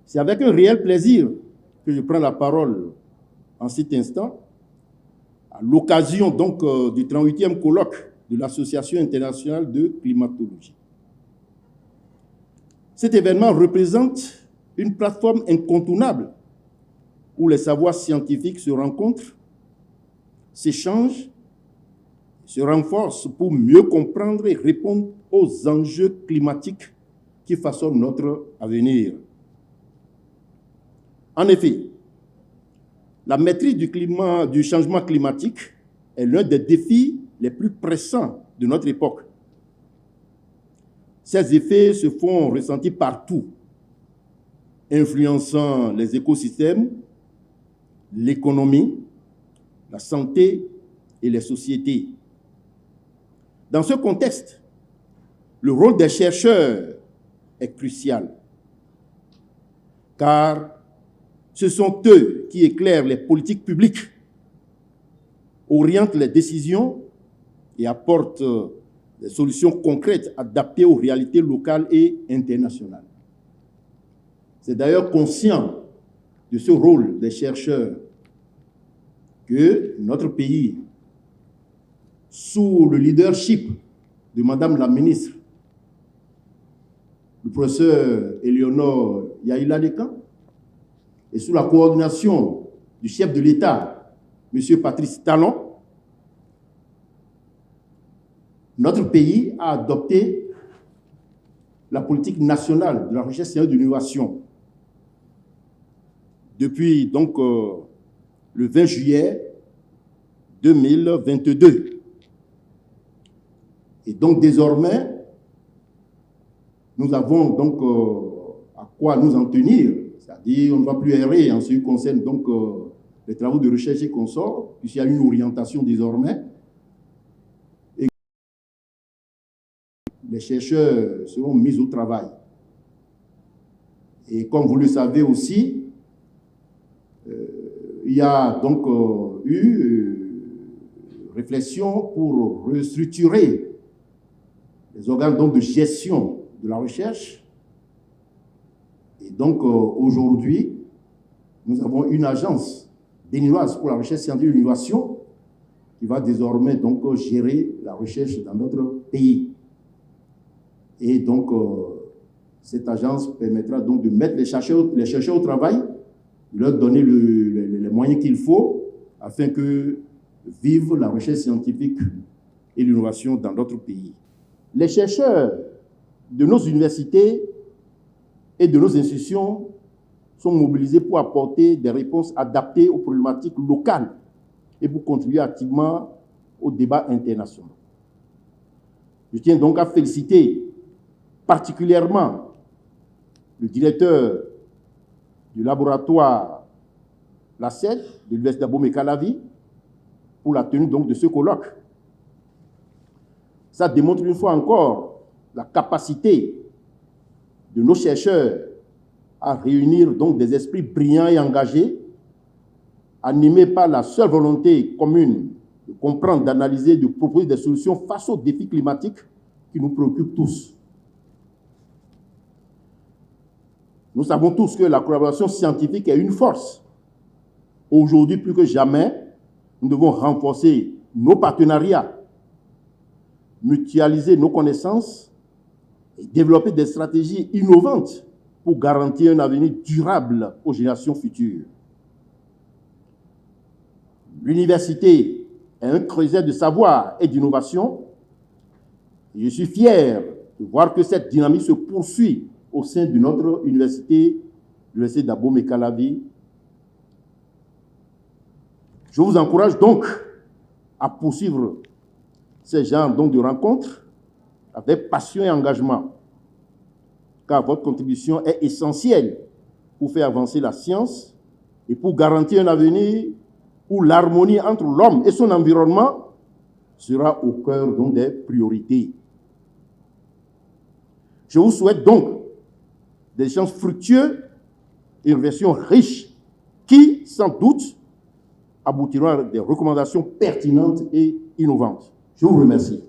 C'est avec un réel plaisir que je prends la parole en cet instant, à l'occasion donc du 38e colloque de l'Association internationale de climatologie. Cet événement représente une plateforme incontournable où les savoirs scientifiques se rencontrent, s'échangent, se renforcent pour mieux comprendre et répondre aux enjeux climatiques qui façonnent notre avenir. En effet, la maîtrise du changement climatique est l'un des défis les plus pressants de notre époque. Ces effets se font ressentir partout, influençant les écosystèmes, l'économie, la santé et les sociétés. Dans ce contexte, le rôle des chercheurs est crucial, car ce sont eux qui éclairent les politiques publiques, orientent les décisions et apportent des solutions concrètes adaptées aux réalités locales et internationales. C'est d'ailleurs conscient de ce rôle des chercheurs que notre pays, sous le leadership de Madame la ministre, le professeur Éléonore Yaïla Decan, et sous la coordination du chef de l'État, M. Patrice Talon, notre pays a adopté la politique nationale de la recherche et de l'innovation. Depuis donc le 20 juillet 2022. Et donc désormais, nous avons donc à quoi nous en tenir. C'est-à-dire, on ne va plus errer en ce qui concerne donc les travaux de recherche et consorts, puisqu'il y a une orientation désormais. Et les chercheurs seront mis au travail. Et comme vous le savez aussi, il y a donc eu réflexion pour restructurer les organes donc, de gestion de la recherche. Et donc, aujourd'hui, nous avons une agence béninoise pour la recherche scientifique et l'innovation qui va désormais donc gérer la recherche dans notre pays. Et donc, cette agence permettra donc de mettre les chercheurs au travail, de leur donner les moyens qu'il faut afin que vive la recherche scientifique et l'innovation dans notre pays. Les chercheurs de nos universités et de nos institutions sont mobilisés pour apporter des réponses adaptées aux problématiques locales et pour contribuer activement au débat international. Je tiens donc à féliciter particulièrement le directeur du laboratoire LACED de l'Université d'Abomey-Calavi pour la tenue donc de ce colloque. Ça démontre une fois encore la capacité de nos chercheurs à réunir donc des esprits brillants et engagés, animés par la seule volonté commune de comprendre, d'analyser, de proposer des solutions face aux défis climatiques qui nous préoccupent tous. Nous savons tous que la collaboration scientifique est une force. Aujourd'hui, plus que jamais, nous devons renforcer nos partenariats, mutualiser nos connaissances et développer des stratégies innovantes pour garantir un avenir durable aux générations futures. L'université est un creuset de savoir et d'innovation. Je suis fier de voir que cette dynamique se poursuit au sein de notre université, l'Université d'Abomey-Calavi. Je vous encourage donc à poursuivre ces genres donc de rencontres avec passion et engagement, car votre contribution est essentielle pour faire avancer la science et pour garantir un avenir où l'harmonie entre l'homme et son environnement sera au cœur donc des priorités. Je vous souhaite donc des échanges fructueux et une version riche qui, sans doute, aboutiront à des recommandations pertinentes et innovantes. Je vous remercie.